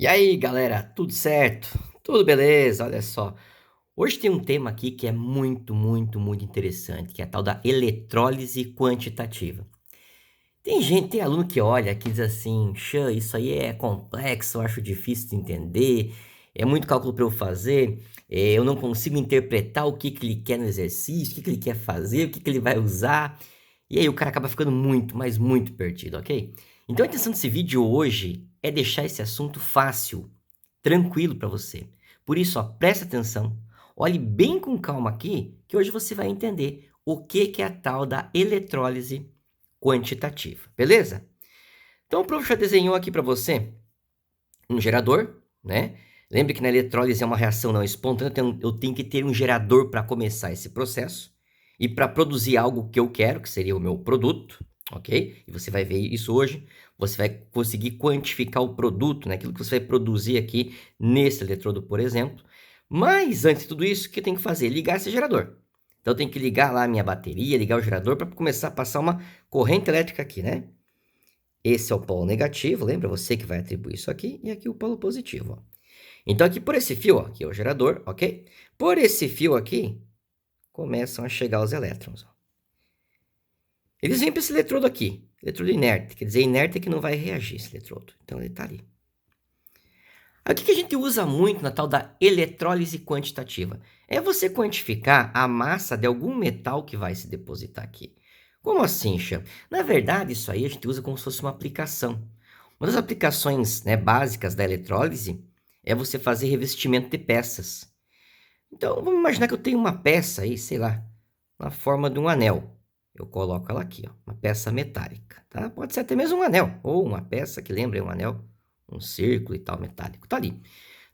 E aí, galera, tudo certo? Tudo beleza? Olha só. Hoje tem um tema aqui que é muito interessante, que é a tal da eletrólise quantitativa. Tem aluno que olha que diz assim: "Xã, isso aí é complexo, eu acho difícil de entender, é muito cálculo para eu fazer, eu não consigo interpretar o que que ele quer no exercício, o que que ele quer fazer, o que que ele vai usar". E aí o cara acaba ficando muito, mas muito perdido, ok? Então a intenção desse vídeo hoje é deixar esse assunto fácil, tranquilo para você. Por isso, ó, presta atenção, olhe bem com calma aqui, que hoje você vai entender o que que é a tal da eletrólise quantitativa, beleza? Então o prof já desenhou aqui para você um gerador, né? Lembre que na eletrólise é uma reação não espontânea, então eu tenho que ter um gerador para começar esse processo e para produzir algo que eu quero, que seria o meu produto, ok? E você vai ver isso hoje, você vai conseguir quantificar o produto, né? Aquilo que você vai produzir aqui nesse eletrodo, por exemplo. Mas antes de tudo isso, o que eu tenho que fazer? Ligar esse gerador. Então eu tenho que ligar lá a minha bateria, ligar o gerador para começar a passar uma corrente elétrica aqui, né? Esse é o polo negativo, lembra você que vai atribuir isso aqui, e aqui o polo positivo, ó. Então aqui por esse fio, ó, aqui é o gerador, ok? Por esse fio aqui, começam a chegar os elétrons, ó. Eles vêm para esse eletrodo aqui, eletrodo inerte, quer dizer, inerte é que não vai reagir esse eletrodo, então ele está ali. Aí, o que a gente usa muito na tal da eletrólise quantitativa? É você quantificar a massa de algum metal que vai se depositar aqui. Como assim, Xan? Na verdade, isso aí a gente usa como se fosse uma aplicação. Uma das aplicações, né, básicas da eletrólise é você fazer revestimento de peças. Então, vamos imaginar que eu tenho uma peça aí, sei lá, na forma de um anel. Eu coloco ela aqui, ó, uma peça metálica, tá? Pode ser até mesmo um anel, ou uma peça que lembra um anel, um círculo e tal metálico, tá ali.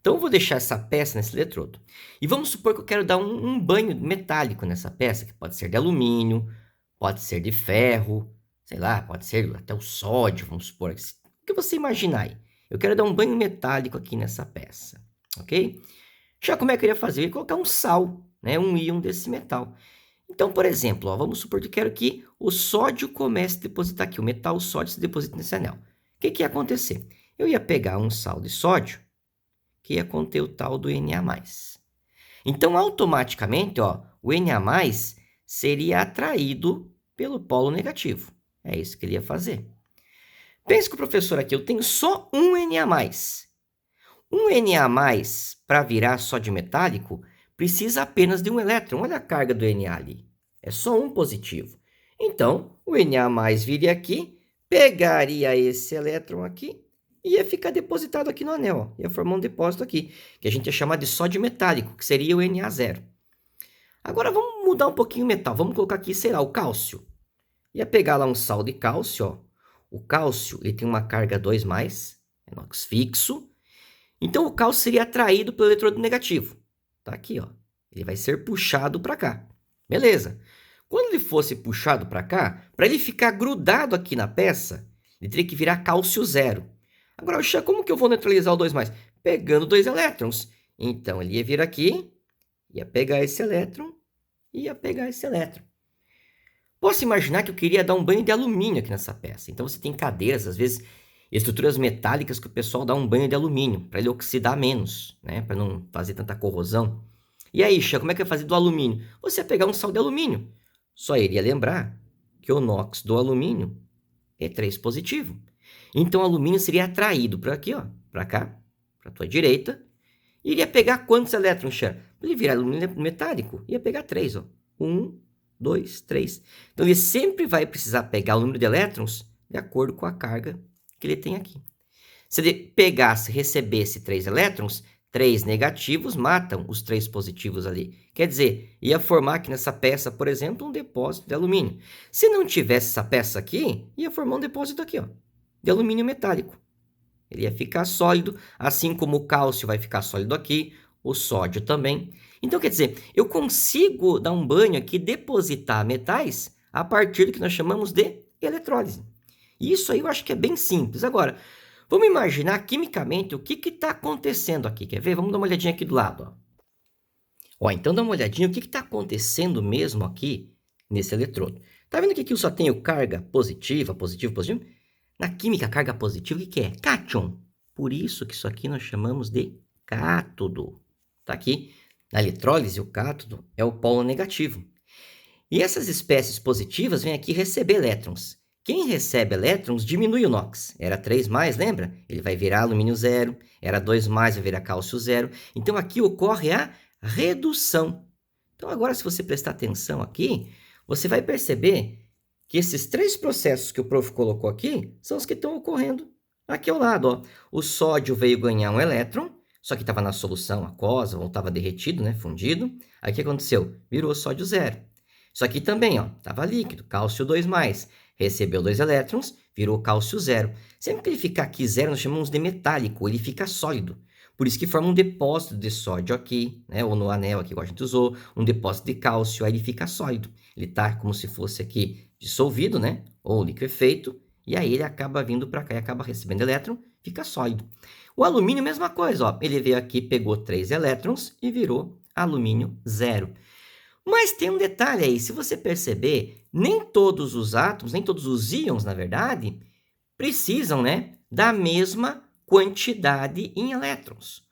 Então, eu vou deixar essa peça nesse eletrodo. E vamos supor que eu quero dar um banho metálico nessa peça, que pode ser de alumínio, pode ser de ferro, sei lá, pode ser até o sódio, vamos supor. O que você imaginar aí? Eu quero dar um banho metálico aqui nessa peça, ok? Já como é que eu ia fazer? Eu ia colocar um sal, né, um íon desse metal. Então, por exemplo, ó, vamos supor que eu quero que o sódio comece a depositar aqui, o metal sódio se deposita nesse anel. O que que ia acontecer? Eu ia pegar um sal de sódio, que ia conter o tal do Na+. Então, automaticamente, ó, o Na+ seria atraído pelo polo negativo. É isso que ele ia fazer. Pense que o professor aqui, eu tenho só um Na+. Um Na+, para virar sódio metálico, precisa apenas de um elétron. Olha a carga do Na ali. É só um positivo. Então, o Na+ viria aqui, pegaria esse elétron aqui e ia ficar depositado aqui no anel. Ó. Ia formar um depósito aqui, que a gente ia chamar de sódio metálico, que seria o Na0. Agora vamos mudar um pouquinho o metal. Vamos colocar aqui, sei lá, o cálcio. Ia pegar lá um sal de cálcio. Ó. O cálcio ele tem uma carga 2+, é NOx fixo. Então o cálcio seria atraído pelo eletrodo negativo. Tá aqui, ó. Ele vai ser puxado para cá. Beleza. Quando ele fosse puxado para cá, para ele ficar grudado aqui na peça, ele teria que virar cálcio 0. Agora, como que eu vou neutralizar o 2+? Pegando 2 elétrons. Então ele ia vir aqui, ia pegar esse elétron, ia pegar esse elétron. Posso imaginar que eu queria dar um banho de alumínio aqui nessa peça. Então você tem cadeiras, às vezes, estruturas metálicas que o pessoal dá um banho de alumínio, para ele oxidar menos, né? Para não fazer tanta corrosão. E aí, Xia, como é que vai fazer do alumínio? Você ia pegar um sal de alumínio. Só iria lembrar que o NOx do alumínio é 3 positivo. Então o alumínio seria atraído para aqui, ó, para cá, para a tua direita. E iria pegar quantos elétrons, Xia? Ele virar alumínio metálico, ia pegar 3, ó. 1, 2, 3. Então ele sempre vai precisar pegar o número de elétrons de acordo com a carga que ele tem aqui. Se ele pegasse, recebesse 3 elétrons, 3 negativos matam os 3 positivos ali. Quer dizer, ia formar aqui nessa peça, por exemplo, um depósito de alumínio. Se não tivesse essa peça aqui, ia formar um depósito aqui, ó, de alumínio metálico. Ele ia ficar sólido, assim como o cálcio vai ficar sólido aqui, o sódio também. Então, quer dizer, eu consigo dar um banho aqui, depositar metais a partir do que nós chamamos de eletrólise. Isso aí eu acho que é bem simples. Agora, vamos imaginar quimicamente o que está acontecendo aqui. Quer ver? Vamos dar uma olhadinha aqui do lado. Ó, então dá uma olhadinha o que está acontecendo mesmo aqui nesse eletrodo. Tá vendo que aqui eu só tenho carga positiva, positivo, positivo? Na química, carga positiva, o que é? Cátion. Por isso que isso aqui nós chamamos de cátodo. Tá aqui. Na eletrólise, o cátodo é o polo negativo. E essas espécies positivas vêm aqui receber elétrons. Quem recebe elétrons diminui o NOx. Era 3+, lembra? Ele vai virar alumínio 0. Era 2+, vai virar cálcio 0. Então, aqui ocorre a redução. Então, agora, se você prestar atenção aqui, você vai perceber que esses 3 processos que o prof colocou aqui são os que estão ocorrendo aqui ao lado. Ó. O sódio veio ganhar um elétron, só que estava na solução aquosa, ou estava derretido, né, fundido. Aí o que aconteceu? Virou sódio 0. Isso aqui também estava líquido, cálcio 2+, recebeu 2 elétrons, virou cálcio 0. Sempre que ele ficar aqui 0, nós chamamos de metálico, ele fica sólido. Por isso que forma um depósito de sódio aqui, né, ou no anel aqui que a gente usou, um depósito de cálcio, aí ele fica sólido. Ele está como se fosse aqui dissolvido, né, ou liquefeito, e aí ele acaba vindo para cá e acaba recebendo elétron, fica sólido. O alumínio, mesma coisa, ele veio aqui, pegou 3 elétrons e virou alumínio 0. Mas tem um detalhe aí, se você perceber, nem todos os átomos, nem todos os íons, na verdade, precisam, né, da mesma quantidade em elétrons.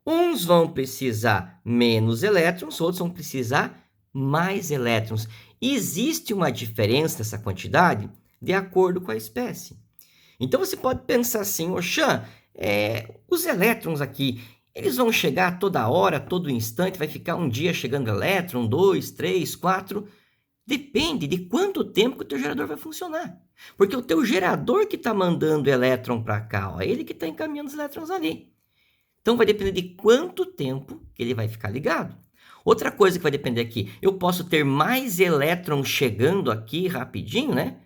Uns vão precisar menos elétrons, outros vão precisar mais elétrons. Existe uma diferença nessa quantidade de acordo com a espécie. Então, você pode pensar assim, Oxã, os elétrons aqui, eles vão chegar toda hora, todo instante, vai ficar um dia chegando elétron, 2, 3, 4. Depende de quanto tempo que o teu gerador vai funcionar. Porque o teu gerador que está mandando elétron para cá, é ele que está encaminhando os elétrons ali. Então, vai depender de quanto tempo que ele vai ficar ligado. Outra coisa que vai depender aqui, eu posso ter mais elétrons chegando aqui rapidinho, né?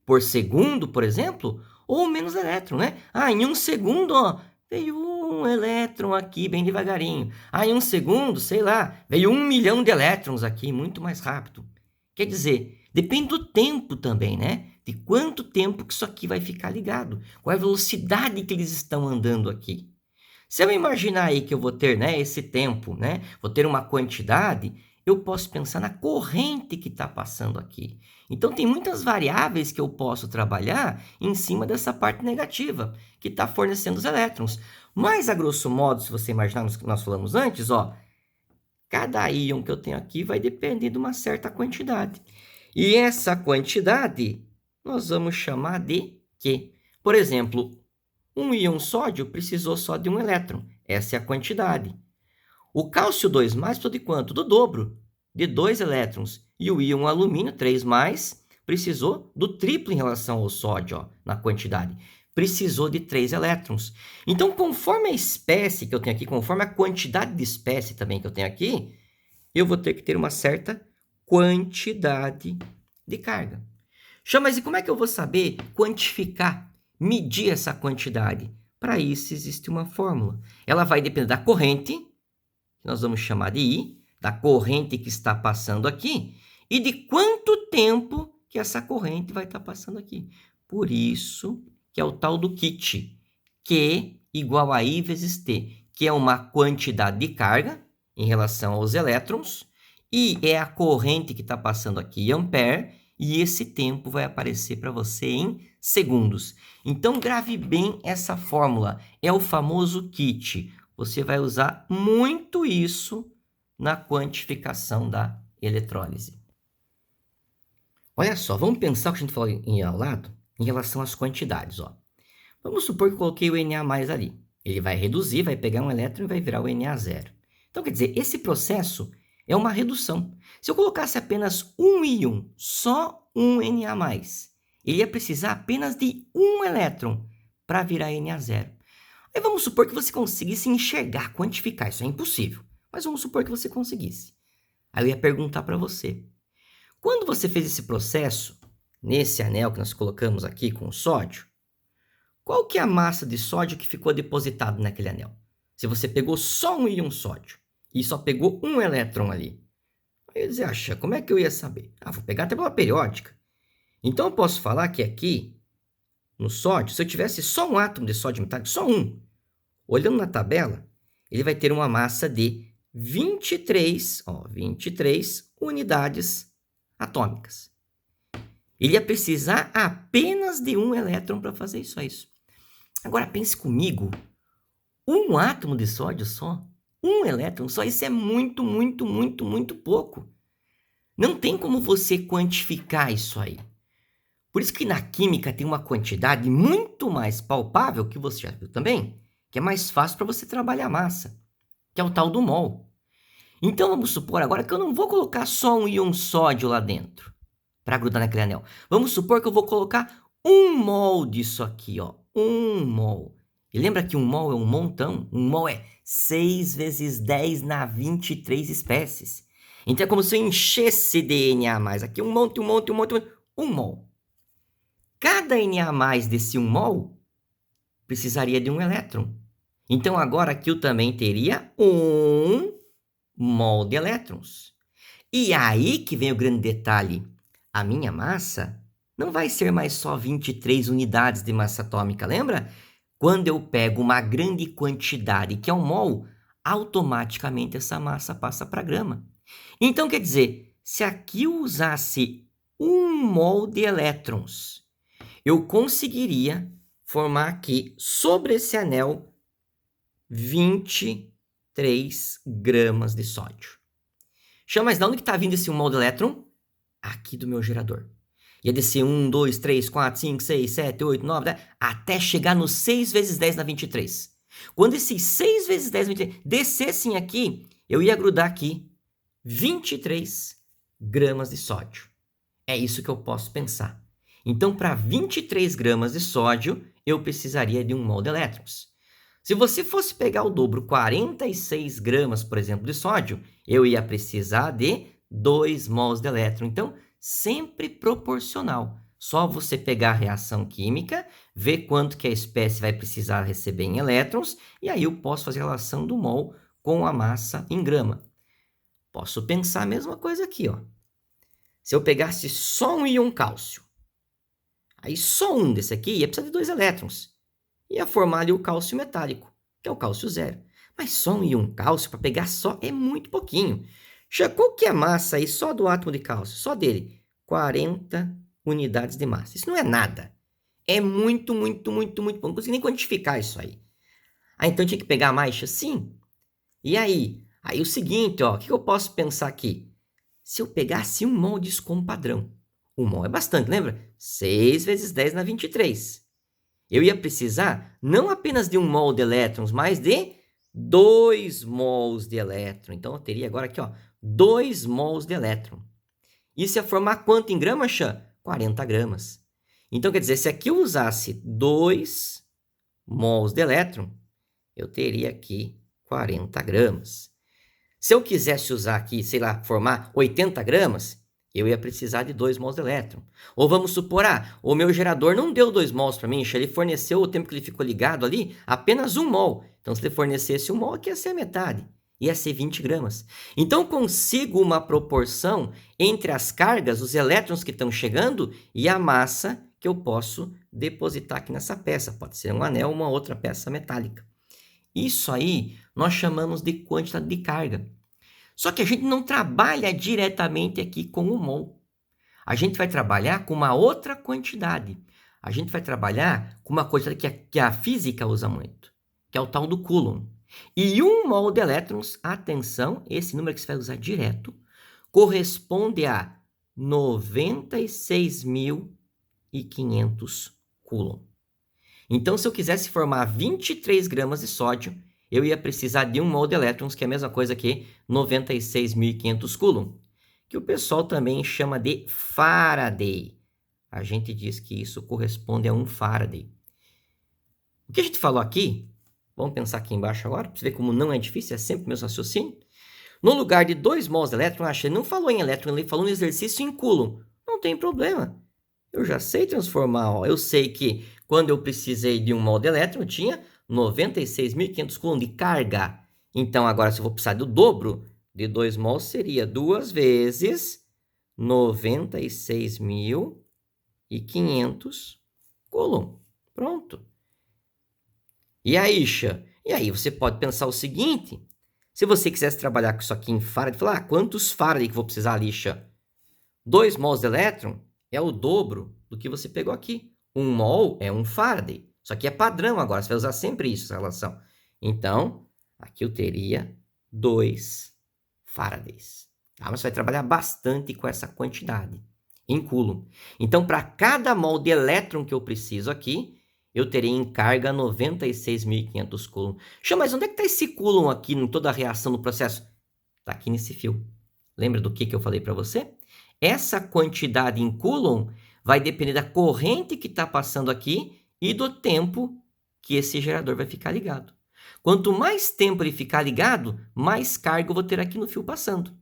Por segundo, por exemplo, ou menos elétron, né? Em 1 segundo, veio um elétron aqui bem devagarinho. Em 1 segundo, sei lá, veio 1 milhão de elétrons aqui, muito mais rápido. Quer dizer, depende do tempo também, né? De quanto tempo que isso aqui vai ficar ligado. Qual é a velocidade que eles estão andando aqui. Se eu imaginar aí que eu vou ter, né, esse tempo, né? Vou ter uma quantidade, eu posso pensar na corrente que está passando aqui. Então, tem muitas variáveis que eu posso trabalhar em cima dessa parte negativa, que está fornecendo os elétrons. Mas, a grosso modo, se você imaginar no que nós falamos antes, cada íon que eu tenho aqui vai depender de uma certa quantidade. E essa quantidade nós vamos chamar de Q. Por exemplo, um íon sódio precisou só de um elétron. Essa é a quantidade. O cálcio 2+, precisou de quanto? Do dobro, de 2 elétrons. E o íon alumínio 3+, precisou do triplo em relação ao sódio, na quantidade. Precisou de 3 elétrons. Então, conforme a espécie que eu tenho aqui, conforme a quantidade de espécie também que eu tenho aqui, eu vou ter que ter uma certa quantidade de carga. Mas e como é que eu vou saber quantificar, medir essa quantidade? Para isso existe uma fórmula. Ela vai depender da corrente, que nós vamos chamar de I, da corrente que está passando aqui, e de quanto tempo que essa corrente vai estar passando aqui. Por isso que é o tal do kit, Q igual a I vezes T, que é uma quantidade de carga em relação aos elétrons, e é a corrente que está passando aqui, ampere, e esse tempo vai aparecer para você em segundos. Então, grave bem essa fórmula, é o famoso kit. Você vai usar muito isso na quantificação da eletrólise. Olha só, vamos pensar o que a gente falou ao lado em relação às quantidades. Vamos supor que eu coloquei o Na+ ali. Ele vai reduzir, vai pegar um elétron e vai virar o Na0. Então, quer dizer, esse processo é uma redução. Se eu colocasse apenas um íon, só um Na+, ele ia precisar apenas de um elétron para virar Na0. Aí vamos supor que você conseguisse enxergar, quantificar. Isso é impossível, mas vamos supor que você conseguisse. Aí eu ia perguntar para você. Quando você fez esse processo, nesse anel que nós colocamos aqui com o sódio, qual que é a massa de sódio que ficou depositado naquele anel? Se você pegou só um íon sódio e só pegou um elétron ali. Aí eu ia dizer, como é que eu ia saber? Vou pegar a tabela periódica. Então eu posso falar que aqui, no sódio, se eu tivesse só um átomo de sódio metálico, só um, olhando na tabela, ele vai ter uma massa de 23 unidades atômicas. Ele ia precisar apenas de um elétron para fazer isso. Agora pense comigo, Um átomo de sódio só, um elétron só, isso é muito, muito, muito, muito pouco. Não tem como você quantificar isso aí. Por isso que na química tem uma quantidade muito mais palpável, que você já viu também, que é mais fácil para você trabalhar a massa, que é o tal do mol. Então vamos supor agora que eu não vou colocar só um íon sódio lá dentro, para grudar naquele anel. Vamos supor que eu vou colocar 1 mol disso aqui, ó, 1 mol. E lembra que 1 mol é um montão? 1 mol é 6 vezes 10 na 23 espécies. Então é como se eu enchesse de Na mais aqui, um monte, um monte, um monte, 1 mol. Cada Na mais desse 1 mol precisaria de um elétron. Então agora aqui eu também teria 1 mol de elétrons. E aí que vem o grande detalhe. A minha massa não vai ser mais só 23 unidades de massa atômica, lembra? Quando eu pego uma grande quantidade, que é 1 mol, automaticamente essa massa passa para grama. Então, quer dizer, se aqui eu usasse 1 mol de elétrons, eu conseguiria formar aqui, sobre esse anel, 23 gramas de sódio. Chama, mas de onde que está vindo esse 1 mol de elétron? Aqui do meu gerador. Ia descer 1, 2, 3, 4, 5, 6, 7, 8, 9, 10, até chegar no 6 vezes 10 na 23. Quando esses 6 vezes 10 na 23 descessem aqui, eu ia grudar aqui 23 gramas de sódio. É isso que eu posso pensar. Então, para 23 gramas de sódio, eu precisaria de 1 mol de elétrons. Se você fosse pegar o dobro, 46 gramas, por exemplo, de sódio, eu ia precisar de 2 mols de elétron. Então, sempre proporcional. Só você pegar a reação química, ver quanto que a espécie vai precisar receber em elétrons, e aí eu posso fazer a relação do mol com a massa em grama. Posso pensar a mesma coisa aqui, ó. Se eu pegasse só um íon cálcio, aí só um desse aqui ia precisar de 2 elétrons. Ia formar ali o cálcio metálico, que é o cálcio zero. Mas só um íon cálcio para pegar só é muito pouquinho. Já qual que é a massa aí só do átomo de cálcio? Só dele, 40 unidades de massa. Isso não é nada. É muito, muito, muito, muito pouco. Não consigo nem quantificar isso aí. Ah, então tinha que pegar mais? Sim. E aí? Aí o seguinte, ó, o que eu posso pensar aqui? Se eu pegasse 1 mol disso como padrão. 1 mol é bastante, lembra? 6 vezes 10 na 23. Eu ia precisar não apenas de 1 mol de elétrons, mas de 2 mols de elétron. Então, eu teria agora aqui, ó, 2 mols de elétron. Isso ia formar quanto em gramas, Chan? 40 gramas. Então, quer dizer, se aqui eu usasse 2 mols de elétron, eu teria aqui 40 gramas. Se eu quisesse usar aqui, sei lá, formar 80 gramas, eu ia precisar de 2 mols de elétron. Ou vamos supor, o meu gerador não deu 2 mols para mim, ele forneceu o tempo que ele ficou ligado ali, apenas 1 mol. Então, se ele fornecesse 1 mol, aqui ia ser a metade. Ia ser 20 gramas. Então, consigo uma proporção entre as cargas, os elétrons que estão chegando, e a massa que eu posso depositar aqui nessa peça. Pode ser um anel ou uma outra peça metálica. Isso aí nós chamamos de quantidade de carga. Só que a gente não trabalha diretamente aqui com o mol. A gente vai trabalhar com uma outra quantidade. A gente vai trabalhar com uma quantidade que a física usa muito, que é o tal do Coulomb. E 1 mol de elétrons, atenção, esse número que você vai usar direto, corresponde a 96.500 Coulomb. Então, se eu quisesse formar 23 gramas de sódio, eu ia precisar de 1 mol de elétrons, que é a mesma coisa que 96.500 Coulomb, que o pessoal também chama de Faraday. A gente diz que isso corresponde a 1 Faraday. O que a gente falou aqui, vamos pensar aqui embaixo agora, para você ver como não é difícil, é sempre o mesmo raciocínio. No lugar de 2 mols de elétron, ele não falou em elétron, ele falou no exercício em Coulomb. Não tem problema. Eu já sei transformar, ó. Eu sei que quando eu precisei de 1 mol de elétron, eu tinha 96.500 Coulomb de carga. Então, agora, se eu vou precisar do dobro de 2 mols, seria 2 vezes 96.500 Coulomb. Pronto. E aí, Xan? E aí você pode pensar o seguinte, se você quisesse trabalhar com isso aqui em Faraday, falar, quantos Faraday que eu vou precisar ali, Xan? 2 mols de elétron é o dobro do que você pegou aqui. 1 mol é 1 Faraday. Isso aqui é padrão agora, você vai usar sempre isso, essa relação. Então, aqui eu teria 2 faradays. Tá? Mas você vai trabalhar bastante com essa quantidade em coulomb. Então, para cada mol de elétron que eu preciso aqui, eu teria em carga 96.500 coulomb. Mas onde é que está esse coulomb aqui em toda a reação do processo? Está aqui nesse fio. Lembra do que eu falei para você? Essa quantidade em coulomb vai depender da corrente que está passando aqui e do tempo que esse gerador vai ficar ligado. Quanto mais tempo ele ficar ligado, mais carga eu vou ter aqui no fio passando.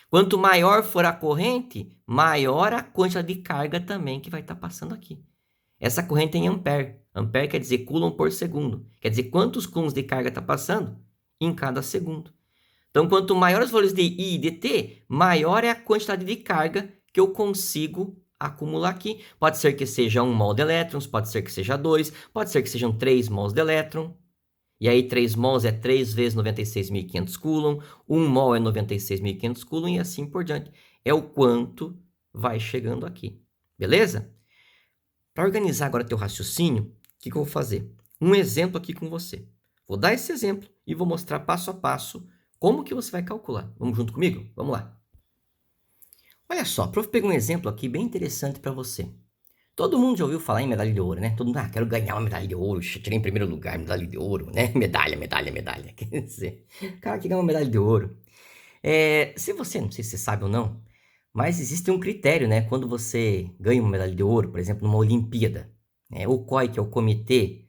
Quanto maior for a corrente, maior a quantidade de carga também que vai estar passando aqui. Essa corrente é em ampere. Ampere quer dizer coulomb por segundo. Quer dizer quantos coulombs de carga está passando em cada segundo. Então, quanto maiores os valores de I e de T, maior é a quantidade de carga que eu consigo acumular aqui. Pode ser que seja 1 mol de elétrons, pode ser que seja 2, pode ser que sejam 3 mols de elétron. E aí 3 mols é 3 vezes 96.500 coulomb, 1 mol é 96.500 coulomb e assim por diante. É o quanto vai chegando aqui. Beleza? Para organizar agora teu raciocínio, o que eu vou fazer? Um exemplo aqui com você. Vou dar esse exemplo e vou mostrar passo a passo como que você vai calcular. Vamos junto comigo? Vamos lá. Olha só, o prof pegou um exemplo aqui bem interessante para você. Todo mundo já ouviu falar em medalha de ouro, né? Todo mundo, quero ganhar uma medalha de ouro, tirei em primeiro lugar, medalha de ouro, né? Medalha. Quer dizer, o cara que ganha uma medalha de ouro. Se você, não sei se você sabe ou não, mas existe um critério, né? Quando você ganha uma medalha de ouro, por exemplo, numa Olimpíada, né? O COI, que é o Comitê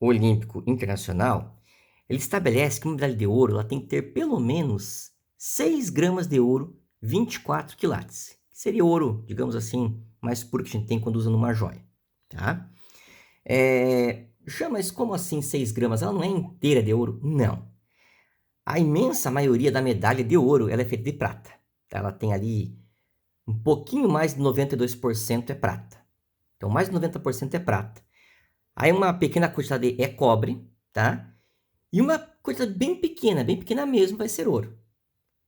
Olímpico Internacional, ele estabelece que uma medalha de ouro ela tem que ter pelo menos 6 gramas de ouro, 24 quilates. Que seria ouro, digamos assim, mais puro que a gente tem quando usa numa joia. Tá? Mas como assim 6 gramas? Ela não é inteira de ouro? Não. A imensa maioria da medalha de ouro ela é feita de prata. Tá? Ela tem ali um pouquinho mais de 92% é prata. Então, mais de 90% é prata. Aí uma pequena quantidade é cobre, tá? E uma quantidade bem pequena mesmo, vai ser ouro.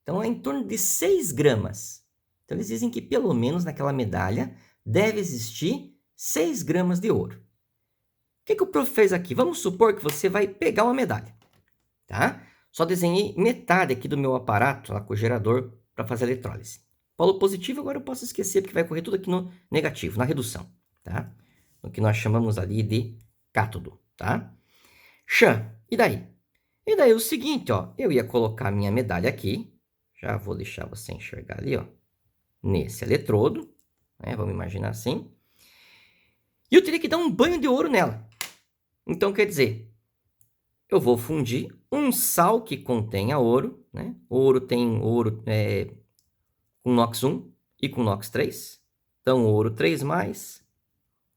Então, é em torno de 6 gramas. Então, eles dizem que pelo menos naquela medalha deve existir 6 gramas de ouro. O que o prof fez aqui? Vamos supor que você vai pegar uma medalha, tá? Só desenhei metade aqui do meu aparato, lá com o gerador, para fazer a eletrólise. Polo positivo, agora eu posso esquecer, porque vai correr tudo aqui no negativo, na redução, tá? O que nós chamamos ali de cátodo, tá? E daí? E daí o seguinte, ó, eu ia colocar a minha medalha aqui, já vou deixar você enxergar ali, ó, nesse eletrodo, né, vamos imaginar assim, e eu teria que dar um banho de ouro nela. Então, quer dizer, eu vou fundir um sal que contenha ouro, né, ouro tem ouro com NOx 1 e com NOx 3, então ouro 3+,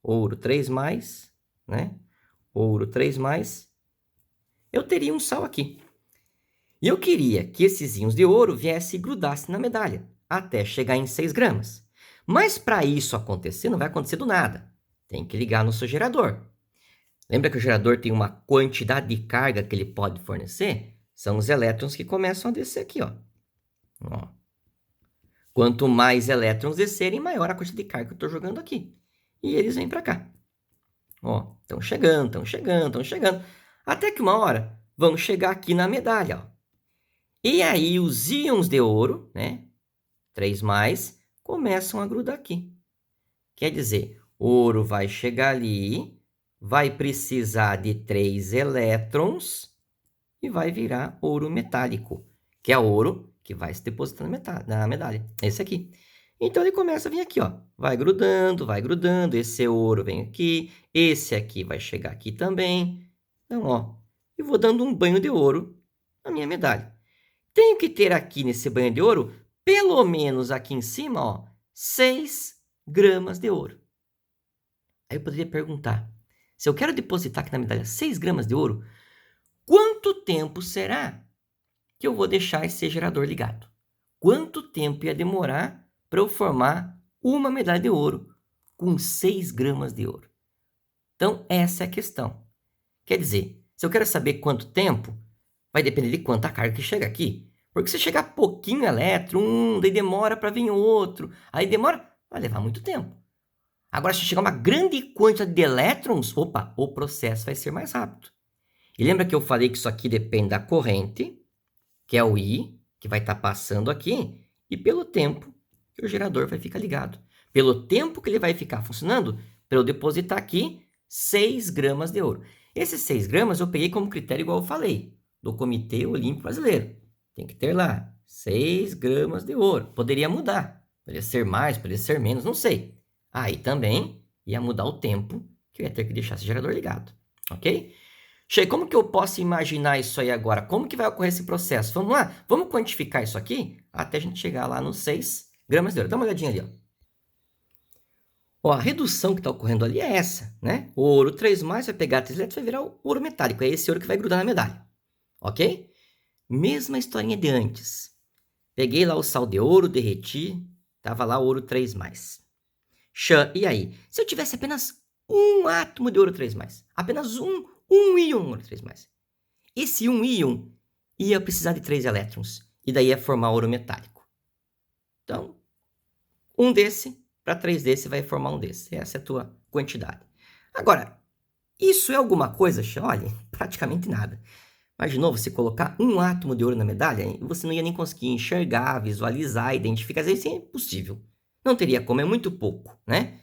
ouro 3+, né, ouro 3+, eu teria um sal aqui. E eu queria que esses íons de ouro viessem e grudassem na medalha, até chegar em 6 gramas. Mas para isso acontecer, não vai acontecer do nada. Tem que ligar no seu gerador. Lembra que o gerador tem uma quantidade de carga que ele pode fornecer? São os elétrons que começam a descer aqui, ó. Quanto mais elétrons descerem, maior a quantidade de carga que eu estou jogando aqui. E eles vêm para cá. Estão chegando. Até que uma hora vão chegar aqui na medalha, ó. E aí os íons de ouro, né, 3+, começam a grudar aqui. Quer dizer, o ouro vai chegar ali, vai precisar de 3 elétrons e vai virar ouro metálico, que é ouro que vai se depositar na medalha. Esse aqui. Então ele começa a vir aqui, ó. Vai grudando. Esse ouro vem aqui. Esse aqui vai chegar aqui também. Então, ó, eu vou dando um banho de ouro na minha medalha. Tenho que ter aqui nesse banho de ouro, pelo menos aqui em cima, ó, 6 gramas de ouro. Aí eu poderia perguntar, se eu quero depositar aqui na medalha 6 gramas de ouro, quanto tempo será que eu vou deixar esse gerador ligado? Quanto tempo ia demorar para eu formar uma medalha de ouro com 6 gramas de ouro? Então, essa é a questão. Quer dizer, se eu quero saber quanto tempo, vai depender de quanta carga que chega aqui. Porque se chegar pouquinho elétron, daí demora para vir outro. Aí demora, vai levar muito tempo. Agora, se chegar uma grande quantidade de elétrons, o processo vai ser mais rápido. E lembra que eu falei que isso aqui depende da corrente, que é o I, que vai estar passando aqui, e pelo tempo que o gerador vai ficar ligado. Pelo tempo que ele vai ficar funcionando, para eu depositar aqui 6 gramas de ouro. Esses 6 gramas eu peguei como critério, igual eu falei, do Comitê Olímpico Brasileiro. Tem que ter lá 6 gramas de ouro. Poderia mudar. Poderia ser mais, poderia ser menos, não sei. Aí também ia mudar o tempo que eu ia ter que deixar esse gerador ligado. Ok? Che, como que eu posso imaginar isso aí agora? Como que vai ocorrer esse processo? Vamos lá? Vamos quantificar isso aqui até a gente chegar lá nos 6 gramas de ouro. Dá uma olhadinha ali, ó. Ó, a redução que está ocorrendo ali é essa, né? O ouro 3+, vai pegar 3 elétrons e vai virar o ouro metálico. É esse ouro que vai grudar na medalha. Ok? Mesma historinha de antes. Peguei lá o sal de ouro, derreti, tava lá o ouro 3+. E aí? Se eu tivesse apenas um átomo de ouro 3+, apenas um íon ouro 3+, esse um íon ia precisar de 3 elétrons, e daí ia formar ouro metálico. Então, um desse para 3 desse vai formar um desse. Essa é a tua quantidade. Agora, isso é alguma coisa, olha, praticamente nada. Imaginou você colocar um átomo de ouro na medalha? Você não ia nem conseguir enxergar, visualizar, identificar. Isso é impossível. Não teria como, é muito pouco, né?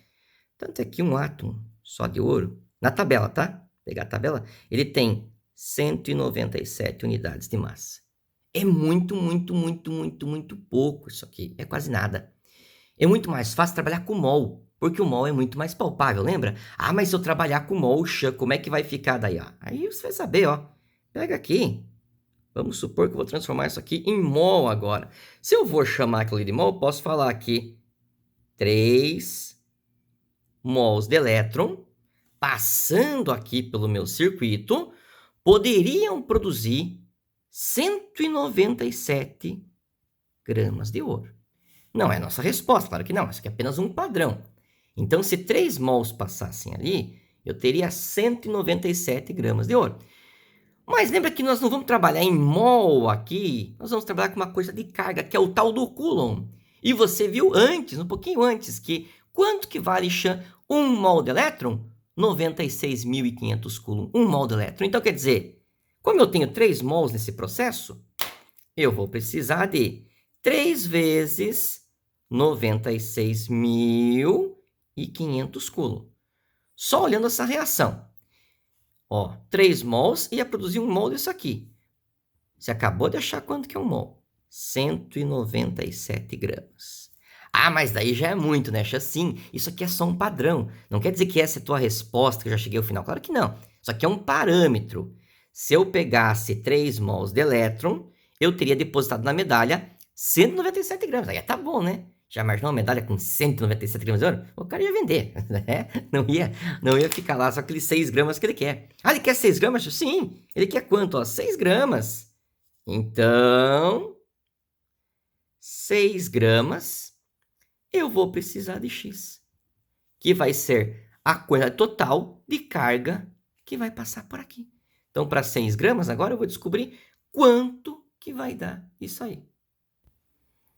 Tanto é que um átomo só de ouro, na tabela, tá? Vou pegar a tabela, ele tem 197 unidades de massa. É muito pouco isso aqui. É quase nada. É muito mais fácil trabalhar com mol, porque o mol é muito mais palpável, lembra? Ah, mas se eu trabalhar com mol, como é que vai ficar daí, ó? Aí você vai saber, ó. Pega aqui. Vamos supor que eu vou transformar isso aqui em mol agora. Se eu vou chamar aquilo de mol, eu posso falar aqui 3 mols de elétron, passando aqui pelo meu circuito, poderiam produzir 197 gramas de ouro. Não é a nossa resposta, claro que não. Isso aqui é apenas um padrão. Então, se 3 mols passassem ali, eu teria 197 gramas de ouro. Mas lembra que nós não vamos trabalhar em mol aqui, nós vamos trabalhar com uma coisa de carga, que é o tal do Coulomb. E você viu antes, um pouquinho antes, que quanto que vale, um mol de elétron? 96.500 Coulomb, um mol de elétron. Então, quer dizer, como eu tenho 3 mols nesse processo, eu vou precisar de 3 vezes 96.500 Coulomb. Só olhando essa reação. Ó, 3 mols ia produzir um mol disso aqui. Você acabou de achar quanto que é um mol? 197 gramas. Ah, mas daí já é muito, né? Sim, isso aqui é só um padrão. Não quer dizer que essa é a tua resposta, que eu já cheguei ao final. Claro que não. Isso aqui é um parâmetro. Se eu pegasse 3 mols de elétron, eu teria depositado na medalha 197 gramas. Aí tá bom, né? Já imaginou uma medalha com 197 gramas de ouro? O cara ia vender, né? Não ia ficar lá só aqueles 6 gramas que ele quer. Ah, ele quer 6 gramas? Sim. Ele quer quanto? Ó, 6 gramas. Então, 6 gramas, eu vou precisar de X, que vai ser a quantidade total de carga que vai passar por aqui. Então, para 6 gramas, agora eu vou descobrir quanto que vai dar isso aí.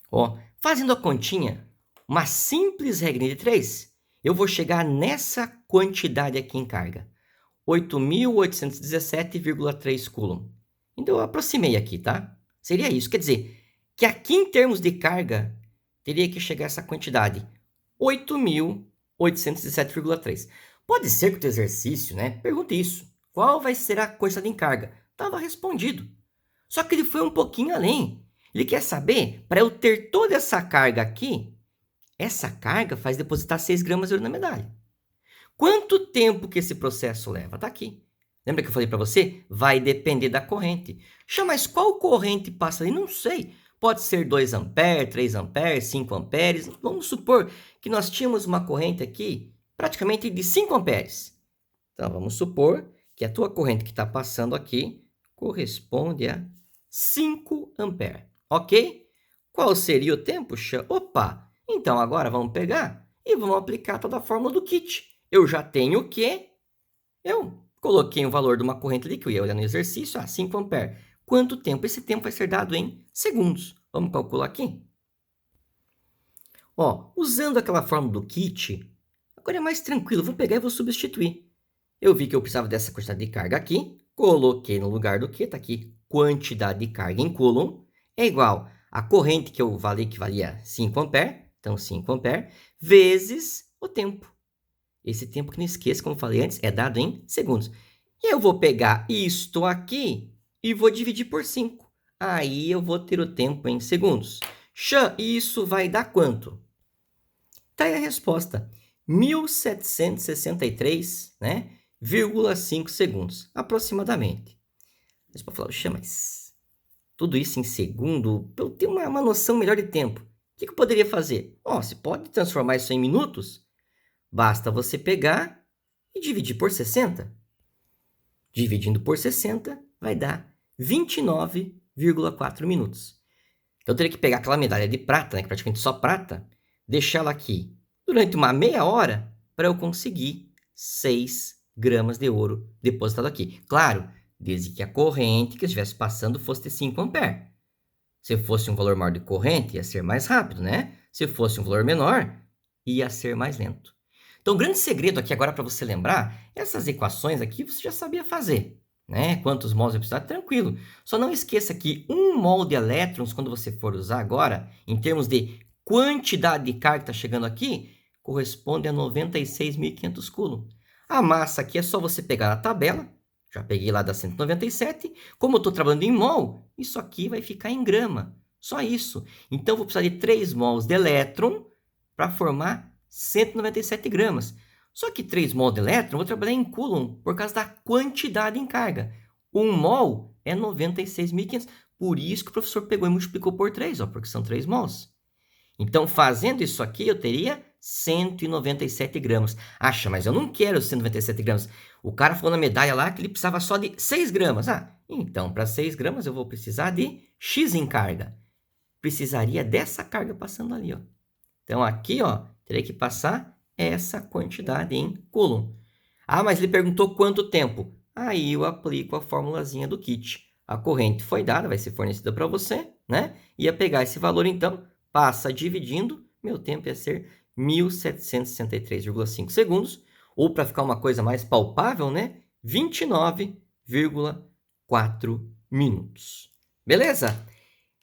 Ó, fazendo a continha, uma simples regra de 3, eu vou chegar nessa quantidade aqui em carga. 8.817,3 Coulomb. Então, eu aproximei aqui, tá? Seria isso. Quer dizer, que aqui em termos de carga, teria que chegar essa quantidade. 8.817,3. Pode ser que o teu exercício, né? Pergunte isso. Qual vai ser a quantidade em carga? Estava respondido. Só que ele foi um pouquinho além. Ele quer saber, para eu ter toda essa carga aqui, essa carga faz depositar 6 gramas de ouro na medalha. Quanto tempo que esse processo leva? Está aqui. Lembra que eu falei para você? Vai depender da corrente. Mas qual corrente passa ali? Não sei. Pode ser 2 amperes, 3 amperes, 5 amperes. Vamos supor que nós tínhamos uma corrente aqui praticamente de 5 amperes. Então, vamos supor que a tua corrente que está passando aqui corresponde a 5 amperes. Ok? Qual seria o tempo? Opa! Então, agora vamos pegar e vamos aplicar toda a fórmula do kit. Eu já tenho o quê? Eu coloquei o valor de uma corrente ali que eu ia olhar no exercício, 5 amperes. Quanto tempo? Esse tempo vai ser dado em segundos. Vamos calcular aqui? Ó, usando aquela fórmula do kit, agora é mais tranquilo. Vou pegar e vou substituir. Eu vi que eu precisava dessa quantidade de carga aqui. coloquei no lugar do que? Tá aqui, quantidade de carga em coulomb é igual a corrente que eu falei que valia 5 ampere, então 5 ampere, vezes o tempo. Esse tempo que não esqueça, como eu falei antes, é dado em segundos. E eu vou pegar isto aqui e vou dividir por 5. Aí eu vou ter o tempo em segundos. Xã, isso vai dar quanto? Tá aí a resposta. 1763, né? 0,5 segundos, aproximadamente. Você pode falar, Xã, mas tudo isso em segundo, para eu ter uma noção melhor de tempo, o que eu poderia fazer? Você pode transformar isso em minutos? Basta você pegar e dividir por 60. Dividindo por 60 vai dar 29,4 minutos. Então, eu teria que pegar aquela medalha de prata, né, que é praticamente só prata, deixá-la aqui durante uma meia hora para eu conseguir 6 gramas de ouro depositado aqui. Claro, desde que a corrente que eu estivesse passando fosse de 5 amperes. Se fosse um valor maior de corrente, ia ser mais rápido, né? Se fosse um valor menor, ia ser mais lento. Então, o grande segredo aqui agora para você lembrar, essas equações aqui você já sabia fazer, né? Quantos mols vai precisar? Tranquilo. Só não esqueça que 1 mol de elétrons, quando você for usar agora, em termos de quantidade de carga que está chegando aqui, corresponde a 96.500 coulomb. A massa aqui é só você pegar na tabela, já peguei lá da 197, como eu estou trabalhando em mol, isso aqui vai ficar em grama, só isso. Então, eu vou precisar de 3 mols de elétron para formar 197 gramas. Só que 3 mol de elétron eu vou trabalhar em coulomb por causa da quantidade em carga. 1 mol é 96.500. Por isso que o professor pegou e multiplicou por 3, porque são 3 mols. Então, fazendo isso aqui, eu teria 197 gramas. Acha, mas eu não quero 197 gramas. O cara falou na medalha lá que ele precisava só de 6 gramas. Então, para 6 gramas eu vou precisar de X em carga. Precisaria dessa carga passando ali, ó. Então, aqui, ó, teria que passar essa quantidade em coulomb. Mas ele perguntou quanto tempo. Aí eu aplico a formulazinha do kit. A corrente foi dada, vai ser fornecida para você, né? Ia pegar esse valor, então, passa dividindo, meu tempo ia ser 1763,5 segundos, ou para ficar uma coisa mais palpável, né? 29,4 minutos. Beleza?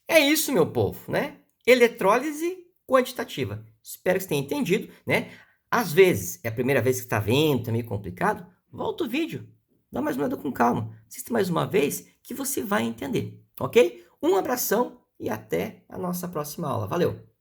É isso, meu povo, né? Eletrólise quantitativa. Espero que você tenha entendido, né? Às vezes, é a primeira vez que está vendo, é meio complicado, volta o vídeo, dá mais uma olhada com calma. Assista mais uma vez que você vai entender, ok? Um abração e até a nossa próxima aula. Valeu!